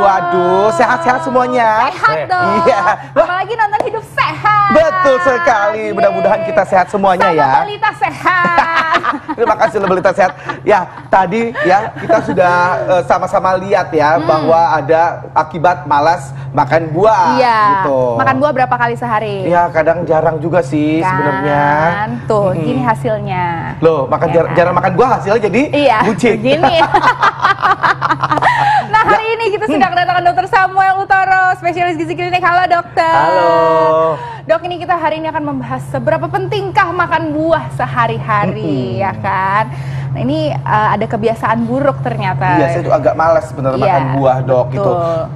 Waduh, sehat-sehat semuanya. Sehat dong. Iya. Apalagi nonton Hidup Sehat. Betul sekali. Mudah-mudahan kita sehat semuanya ya. Sama Balita sehat. Terima kasih Balita sehat. Ya, tadi ya kita sudah sama-sama lihat ya bahwa ada akibat malas makan buah. Iya. Gitu. Makan buah berapa kali sehari? Ya, kadang jarang juga sih sebenarnya. Tuh, gini hasilnya. Loh, makan Ya kan? jarang makan buah hasilnya jadi bucin. Begini. Nah, hari ini kita sudah kedatangan Dr. Samuel Utoro, spesialis gizi klinik. Halo dokter. Halo. Dok, ini kita hari ini akan membahas seberapa pentingkah makan buah sehari-hari, ya kan? Nah, ini ada kebiasaan buruk ternyata. Iya, saya tuh agak malas sebenarnya makan buah, Dok. betul. Gitu.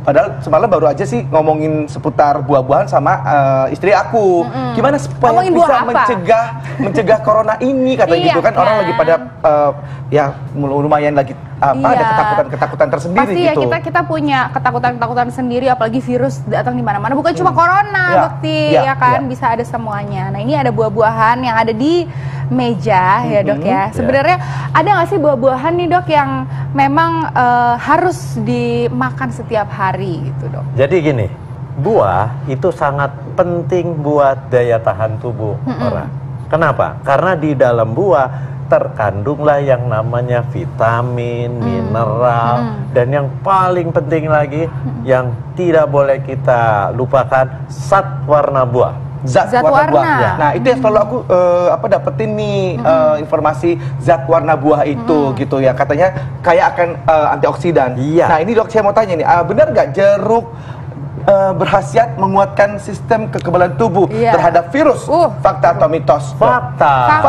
Padahal semalam baru aja sih ngomongin seputar buah-buahan sama istri aku. Gimana supaya Ngomongin buah bisa apa? mencegah corona ini katanya Iya, gitu kan. Orang lagi pada ya lumayan lagi ada ketakutan-ketakutan tersendiri pasti gitu. ya kita punya ketakutan-ketakutan sendiri, apalagi virus datang di mana-mana. Bukan cuma corona, Bekti, ya kan? Bisa ada semuanya. Nah, ini ada buah-buahan yang ada di meja ya dok ya. Sebenarnya ada nggak sih buah-buahan nih dok yang memang harus dimakan setiap hari gitu dok? Jadi gini, buah itu sangat penting buat daya tahan tubuh orang. Kenapa? Karena di dalam buah terkandunglah yang namanya vitamin, mineral, dan yang paling penting lagi yang tidak boleh kita lupakan, zat warna buah. Zat warna buah. Ya. Nah, itu yang selalu aku dapetin nih informasi zat warna buah itu gitu ya. Katanya kayak akan antioksidan. Iya. Nah, ini dok saya mau tanya nih, benar nggak jeruk berkhasiat menguatkan sistem kekebalan tubuh terhadap virus? Fakta atau mitos? Fakta.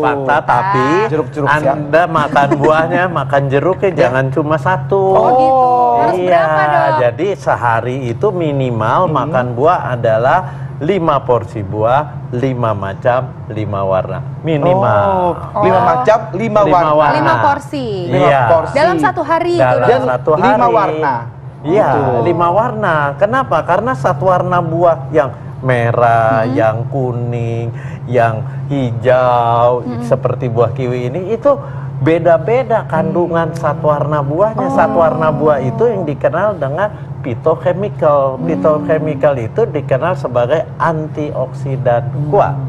Fakta, tapi jeruk-jeruk Anda makan buahnya, makan jeruknya jangan cuma satu. Oh gitu. Harus berapa dok? Jadi sehari itu minimal makan buah adalah 5 porsi buah, 5 macam, 5 warna. Minimal. 5 macam, 5 warna. 5 porsi. Iya. Dalam satu hari itu Dalam dok? satu hari. 5 warna. Iya, 5 warna. Kenapa? Karena satu warna buah yang merah, yang kuning, yang hijau, seperti buah kiwi ini itu beda-beda kandungan satu warna buahnya. Satu warna buah itu yang dikenal dengan phytochemical. Phytochemical itu dikenal sebagai antioksidan kuat.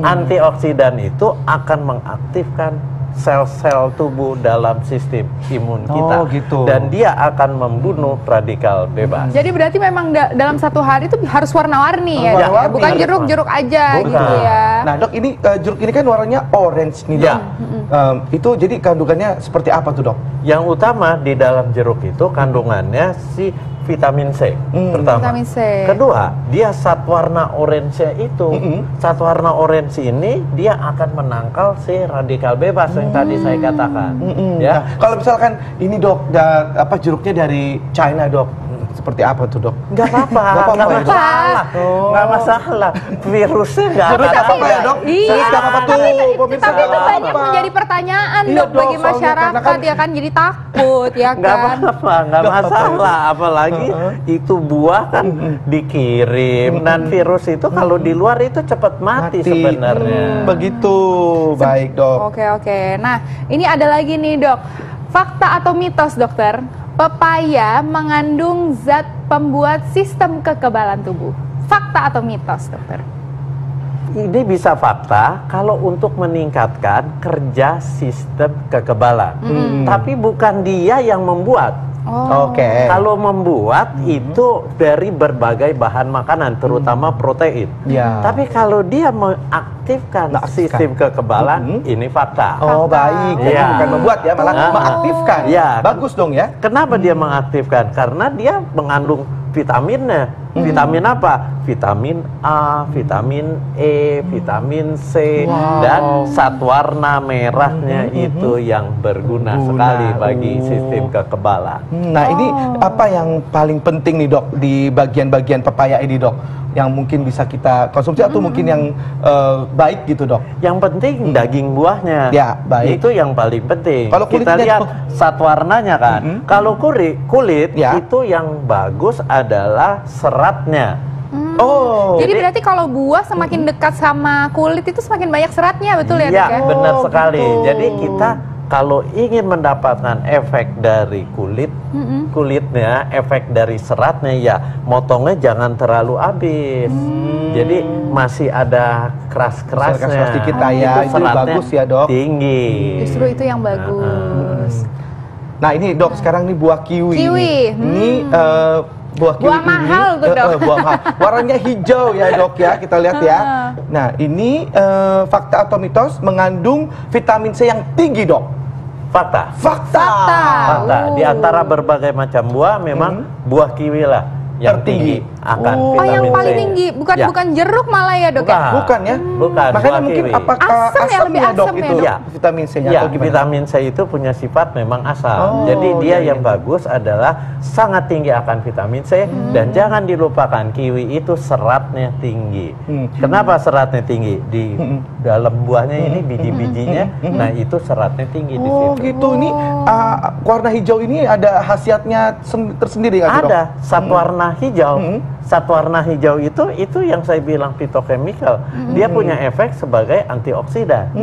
Antioksidan itu akan mengaktifkan sel-sel tubuh dalam sistem imun kita. Gitu. Dan dia akan membunuh radikal bebas. Jadi berarti memang dalam satu hari itu harus warna-warni ya, dok? Warna-warni. Bukan jeruk-jeruk aja gitu ya. Nah dok, ini jeruk ini kan warnanya orange nih dok. Itu jadi kandungannya seperti apa tuh dok? Yang utama di dalam jeruk itu kandungannya si vitamin C pertama. Vitamin C. Kedua, dia zat warna orange itu. Zat warna orange ini dia akan menangkal si radikal bebas yang tadi saya katakan. Ya. Nah, kalau misalkan ini dok, jeruknya dari China dok, seperti apa tuh dok? Nggak apa-apa, nggak masalah, nggak masalah. Virusnya nggak apa-apa ya dok? Iya. Nggak apa-apa tuh, pemirsa. Tapi itu banyak menjadi pertanyaan Iya, dok bagi soalnya masyarakat karena ya kan, jadi takut ya nggak kan. apa-apa, nggak masalah. Apalagi itu buah kan dikirim dan virus itu kalau di luar itu cepat mati sebenarnya. Begitu, baik dok. Oke. Nah, ini ada lagi nih dok. Fakta atau mitos dokter? Pepaya mengandung zat pembuat sistem kekebalan tubuh. Fakta atau mitos dokter? Ini bisa fakta kalau untuk meningkatkan kerja sistem kekebalan. Tapi bukan dia yang membuat. Kalau membuat itu dari berbagai bahan makanan, terutama protein. Tapi kalau dia mengaktifkan sistem kekebalan, ini fakta. Baik. Jadi bukan membuat ya, malah mengaktifkan. Bagus dong ya. Kenapa dia mengaktifkan? Karena dia mengandung vitaminnya. Vitamin apa? Vitamin A, vitamin E, vitamin C, dan zat warna merahnya itu yang berguna sekali bagi sistem kekebalan. Nah, ini apa yang paling penting nih dok di bagian-bagian pepaya ini dok, yang mungkin bisa kita konsumsi atau mungkin yang baik gitu dok? Yang penting daging buahnya. Ya, baik. Itu yang paling penting. Kalau kita lihat zat warnanya kan. Kalau kulit itu yang bagus adalah seratnya. Jadi berarti kalau buah semakin dekat sama kulit itu semakin banyak seratnya, betul ya dok ya? Benar sekali. Jadi kita kalau ingin mendapatkan efek dari kulitnya, efek dari seratnya, ya motongnya jangan terlalu habis. Jadi masih ada keras-kerasnya. Keras dikit ya, itu bagus ya dok. Tinggi. Justru itu yang bagus. Nah ini dok, sekarang nih buah kiwi. Ini buah kiwi buah mahal tuh dok. Buah mahal. Warnanya hijau ya dok ya, kita lihat ya. Nah ini fakta atau mitos mengandung vitamin C yang tinggi dok. Fakta. Di antara berbagai macam buah, memang buah kiwi lah yang tinggi akan vitamin yang paling C. tinggi, bukan jeruk malah ya dok ya? Bukan ya? Bukan. Makanya mungkin apakah asam ya dok itu vitamin C-nya? Ya, vitamin C itu punya sifat memang asam. Jadi dia yang bagus adalah sangat tinggi akan vitamin C, dan jangan dilupakan kiwi itu seratnya tinggi. Kenapa seratnya tinggi? Di dalam buahnya ini biji-bijinya, nah itu seratnya tinggi di situ. Oh gitu. Ini warna hijau ini ada khasiatnya tersendiri nggak dok? Ada satwarna hijau. Satwarna hijau itu yang saya bilang fitochemical. Dia punya efek sebagai antioksidan.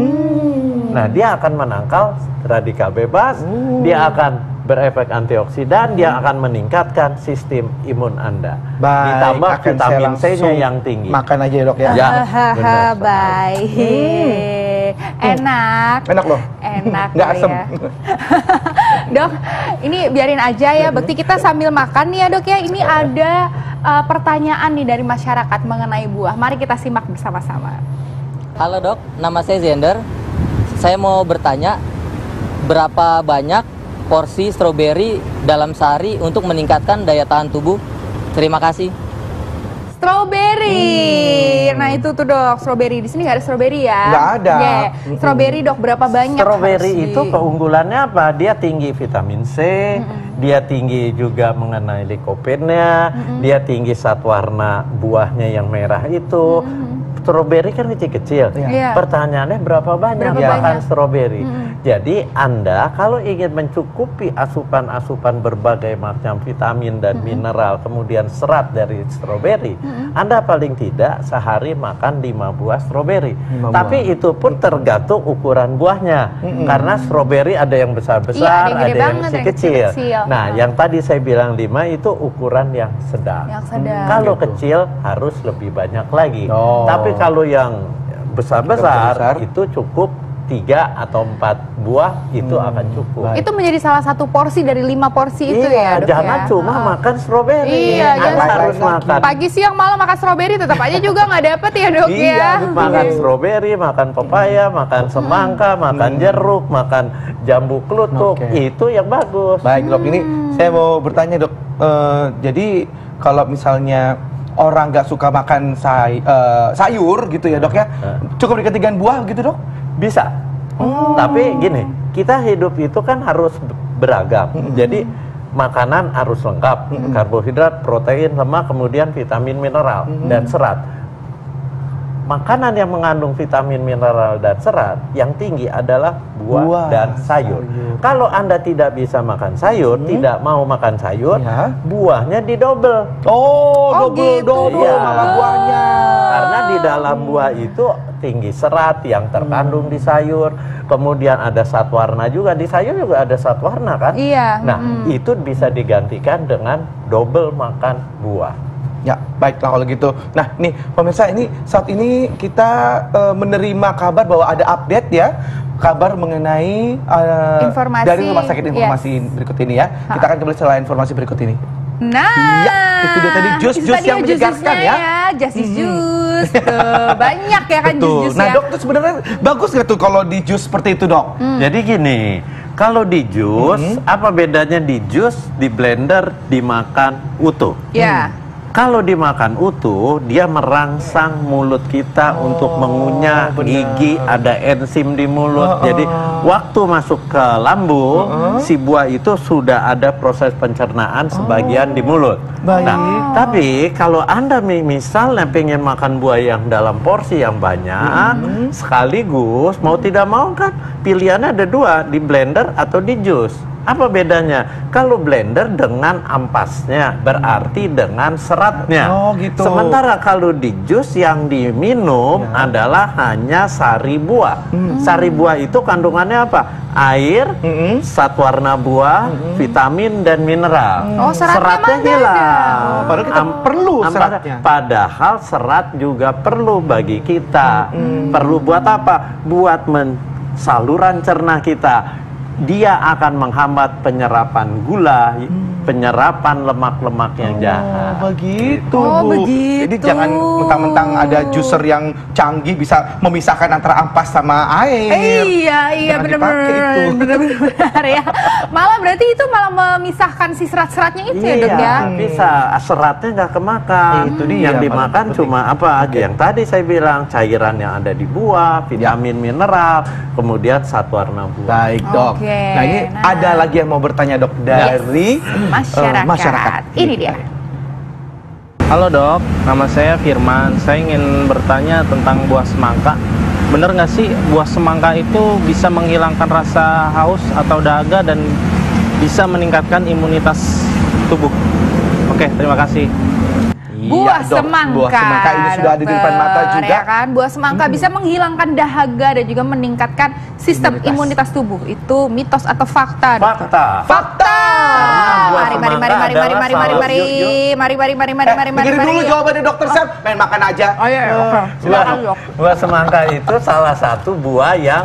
Nah, dia akan menangkal radikal bebas, dia akan berefek antioksidan, dia akan meningkatkan sistem imun Anda. Ditambah vitamin C-nya yang tinggi. Makan aja ya dok ya. Baik. Enak loh. Enak nggak asem ya. Dok, ini biarin aja ya, Bekti kita sambil makan nih ya dok ya. Ini ada pertanyaan nih dari masyarakat mengenai buah. Mari kita simak bersama-sama. Halo dok, nama saya Zender. Saya mau bertanya, berapa banyak porsi stroberi dalam sehari untuk meningkatkan daya tahan tubuh? Terima kasih. Stroberi. Nah itu tuh dok, stroberi. Di sini nggak ada stroberi ya? Nggak ada. Stroberi dok, berapa banyak? Stroberi itu keunggulannya apa? Dia tinggi vitamin C, dia tinggi juga mengenai likopennya, dia tinggi satwarna buahnya yang merah itu. Stroberi kan kecil-kecil. Pertanyaannya berapa banyak makan stroberi? Jadi Anda kalau ingin mencukupi asupan-asupan berbagai macam vitamin dan mineral, kemudian serat dari stroberi, Anda paling tidak sehari makan 5 buah stroberi. Tapi itu pun tergantung ukuran buahnya. Karena stroberi ada yang besar-besar, ada yang kecil. Nah, yang tadi saya bilang 5 itu ukuran yang sedang. Kalau kecil harus lebih banyak lagi. Tapi kalau yang besar-besar itu cukup 3 atau 4 buah itu akan cukup. Itu menjadi salah satu porsi dari 5 porsi itu ya dok jangan ya? cuma makan stroberi. Iya, harus makan. Pagi siang malam makan stroberi tetap aja juga nggak dapet ya dok ya? Makan stroberi, makan pepaya, makan semangka, makan jeruk, makan jambu klutuk, itu yang bagus. Baik dok, ini saya mau bertanya dok, jadi kalau misalnya orang nggak suka makan sayur gitu ya dok ya, cukup diketikan buah gitu dok? Bisa. Tapi gini, kita hidup itu kan harus beragam. Jadi makanan harus lengkap, karbohidrat, protein, lemak, kemudian vitamin, mineral dan serat. Makanan yang mengandung vitamin, mineral, dan serat yang tinggi adalah buah dan sayur. Kalau Anda tidak bisa makan sayur, tidak mau makan sayur, buahnya didobel. Double malah buahnya. Karena di dalam buah itu tinggi serat yang terkandung di sayur. Kemudian ada satwarna juga, di sayur juga ada satwarna kan? Iya. Nah, itu bisa digantikan dengan double makan buah. Ya, baiklah kalau gitu. Nah, nih pemirsa, ini saat ini kita menerima kabar bahwa ada update ya, kabar mengenai dari rumah sakit informasi berikut ini ya. Kita akan kembali setelah informasi berikut ini. Nah, ya, itu dia tadi jus-jus yang menyegarkan ya. Jus. Banyak ya kan jus-jus ya. Nah, dok, tuh sebenarnya bagus nggak tuh kalau di jus seperti itu, dok? Jadi gini, kalau di jus, apa bedanya di jus, di blender, dimakan utuh? Ya. Kalau dimakan utuh, dia merangsang mulut kita untuk mengunyah gigi, ada enzim di mulut. Jadi waktu masuk ke lambung, si buah itu sudah ada proses pencernaan sebagian di mulut. Nah, tapi kalau Anda misalnya pengen makan buah yang dalam porsi yang banyak, sekaligus mau tidak mau kan pilihannya ada 2, di blender atau di jus. Apa bedanya? Kalau blender dengan ampasnya, berarti dengan seratnya. Oh gitu. Sementara kalau di jus yang diminum adalah hanya sari buah. Sari buah itu kandungannya apa? Air, zat warna buah, vitamin dan mineral. Oh, seratnya hilang. Padahal kita perlu seratnya. Padahal serat juga perlu bagi kita. Perlu buat apa? Buat saluran cerna kita. Dia akan menghambat penyerapan gula, penyerapan lemak-lemak yang jahat. Begitu, Bu. Begitu. Jadi jangan mentang-mentang ada juicer yang canggih bisa memisahkan antara ampas sama air. Iya, benar-benar ya. Malah berarti itu malah memisahkan si serat-seratnya itu ya, Dok ya? Bisa. Seratnya nggak kemakan. Itu dia. Yang dimakan cuma apa aja? Yang tadi saya bilang, cairan yang ada di buah, vitamin, mineral, kemudian zat warna buah. Baik, Dok. Nah, ini ada lagi yang mau bertanya, Dok, dari masyarakat. Ini dia. Halo Dok, nama saya Firman. Saya ingin bertanya tentang buah semangka. Bener nggak sih buah semangka itu bisa menghilangkan rasa haus atau dahaga dan bisa meningkatkan imunitas tubuh? Oke, terima kasih. Buah semangka. Buah semangka ini sudah ada di depan mata juga. Ya kan? Buah semangka bisa menghilangkan dahaga dan juga meningkatkan sistem imunitas tubuh. Itu mitos atau fakta, Dokter? Fakta. Mari. Dulu jawabannya Dokter Sam. Main makan aja. Oh iya. Silakan, Dok. Buah semangka itu salah satu buah yang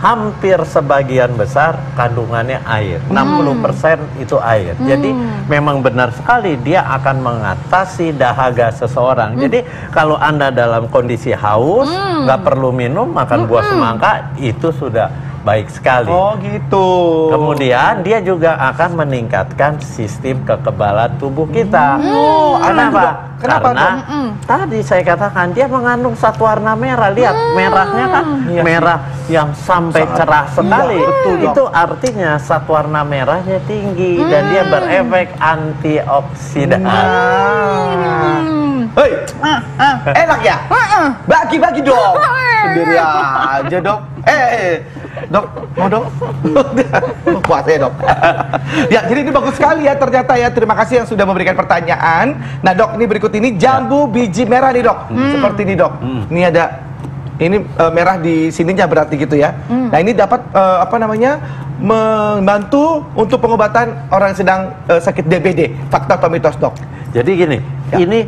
hampir sebagian besar kandungannya air, 60% itu air. Jadi memang benar sekali dia akan mengatasi dahaga seseorang. Jadi kalau Anda dalam kondisi haus, nggak perlu minum, makan buah semangka itu sudah baik sekali. Oh gitu. Kemudian dia juga akan meningkatkan sistem kekebalan tubuh kita. Kenapa? Karena tadi saya katakan dia mengandung zat warna merah. Lihat merahnya kan merah yang sampai cerah sekali. Itu artinya zat warna merahnya tinggi dan dia berefek antioksidan. Hei, enak ya? Bagi-bagi dong. Sendiri aja, Dok. Dok, mau dok? Puas ya, Dok. Ya, jadi ini bagus sekali ya ternyata ya. Terima kasih yang sudah memberikan pertanyaan. Nah, Dok, ini berikut ini jambu biji merah nih, Dok. Seperti ini, Dok. Ini ada merah di sininya berarti gitu ya. Nah, ini dapat membantu untuk pengobatan orang yang sedang sakit DBD. Fakta atau mitos, Dok? Jadi gini, ini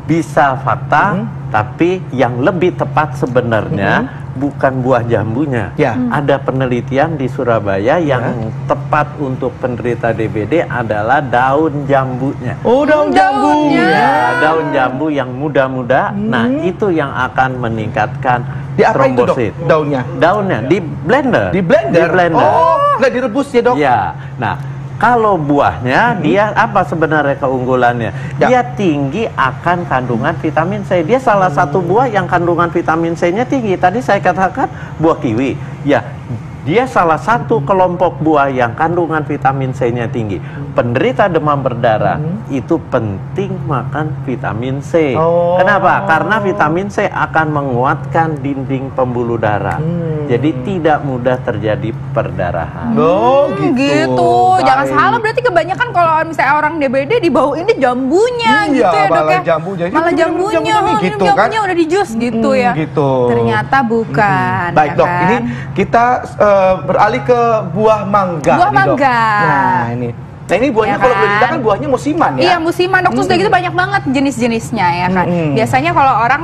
bisa fakta, tapi yang lebih tepat sebenarnya bukan buah jambunya. Ada penelitian di Surabaya yang tepat untuk penderita DBD adalah daun jambunya. Oh, daun jambu. Ya, daun jambu yang muda-muda. Nah, itu yang akan meningkatkan trombosit. Daunnya? Daunnya di blender. Di blender? Oh, nggak direbus ya, Dok? Ya. Nah, kalau buahnya, dia apa sebenarnya keunggulannya? Dia tinggi akan kandungan vitamin C. Dia salah satu buah yang kandungan vitamin C-nya tinggi. Tadi saya katakan buah kiwi. Ya, dia salah satu kelompok buah yang kandungan vitamin C-nya tinggi. Penderita demam berdarah itu penting makan vitamin C. Kenapa? Karena vitamin C akan menguatkan dinding pembuluh darah. Jadi tidak mudah terjadi perdarahan. Gitu. Jangan salah, berarti kebanyakan kalau misalnya orang DBD dibauinnya jambunya gitu ya, Dok ya. Malah jambunya gitu kan. Jambunya udah di jus gitu ya. Gitu. Ternyata bukan. Baik, Dok. Ini kita beralih ke buah mangga. Buah mangga. Nah, ini buahnya kalau boleh dibilang kan buahnya musiman ya? Iya, musiman, Dok. Terus udah gitu banyak banget jenis-jenisnya ya kan. Biasanya kalau orang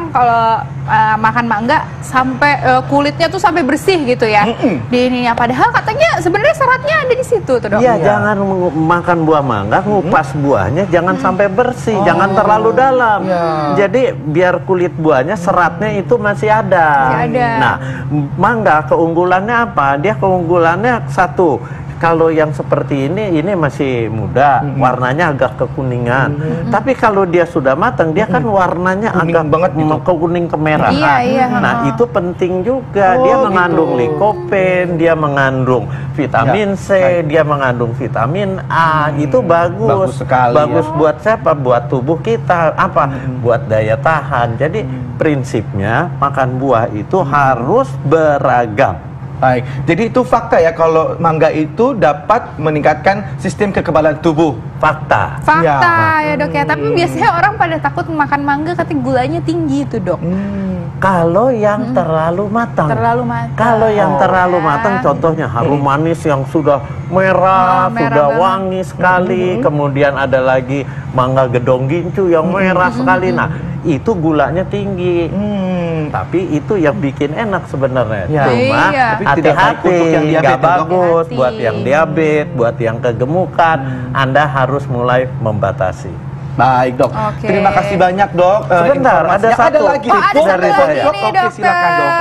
makan mangga sampai kulitnya tuh sampai bersih gitu ya. Di ininya, padahal katanya sebenarnya seratnya ada di situ tuh, Dok. Iya, jangan makan buah mangga, ngupas buahnya jangan sampai bersih, jangan terlalu dalam. Jadi biar kulit buahnya seratnya itu masih ada. Nah, mangga keunggulannya apa? Dia keunggulannya satu, kalau yang seperti ini masih muda, warnanya agak kekuningan. Tapi kalau dia sudah matang, dia kan warnanya kuning agak banget gitu, kuning kemerahan. Nah, itu penting juga. Dia mengandung likopen, dia mengandung vitamin C, dia mengandung vitamin A. Itu bagus. Bagus buat siapa? Buat tubuh kita. Apa? Buat daya tahan. Jadi prinsipnya makan buah itu harus beragam. Baik, jadi itu fakta ya kalau mangga itu dapat meningkatkan sistem kekebalan tubuh. Fakta. Fakta ya dok ya, tapi biasanya orang pada takut makan mangga katanya gulanya tinggi itu dok. Kalau yang terlalu matang. Terlalu matang. Kalau yang terlalu matang, contohnya harum manis yang sudah merah, sudah wangi sekali. Kemudian ada lagi mangga gedong gincu yang merah sekali. Nah, itu gulanya tinggi. Tapi itu yang bikin enak sebenarnya. Cuma hati-hati, nggak bagus buat yang diabetes, buat yang kegemukan. Anda harus mulai membatasi. Baik dok, terima kasih banyak dok. Sebentar, ada lagi tips dari saya. Dokter. Silakan dok.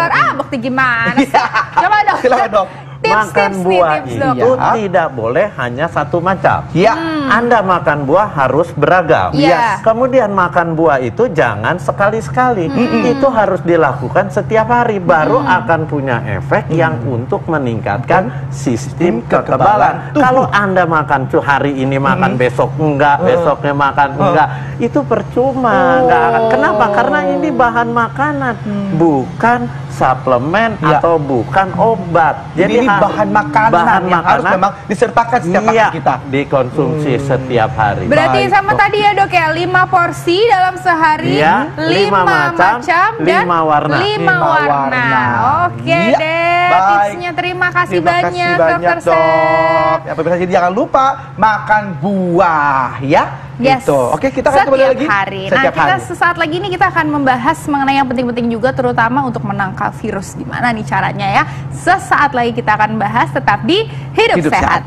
Bukti gimana sih? Coba dok. Silakan dok. Makan buah itu tidak boleh hanya satu macam. Anda makan buah harus beragam. Kemudian makan buah itu jangan sekali-sekali. Itu harus dilakukan setiap hari. Baru akan punya efek yang untuk meningkatkan sistem kekebalan. Kalau Anda makan hari ini makan besok enggak, besoknya makan enggak, itu percuma. Kenapa? Karena ini bahan makanan, bukan suplemen atau bukan obat. Jadi ini bahan makanan yang harus memang disertakan setiap makan kita. Dikonsumsi setiap hari. Berarti sama tadi ya dok ya, 5 porsi dalam sehari, 5 macam dan 5 warna. 5 warna. Oke deh, tipsnya terima kasih banyak dokter Sep. Ya pemirsa, jadi jangan lupa makan buah ya. Yes. Gitu. Oke, kita akan kembali lagi setiap hari. Sesaat lagi ini kita akan membahas mengenai yang penting-penting juga, terutama untuk menangkal virus. Gimana nih caranya ya? Sesaat lagi kita akan bahas, tetap di Hidup Sehat.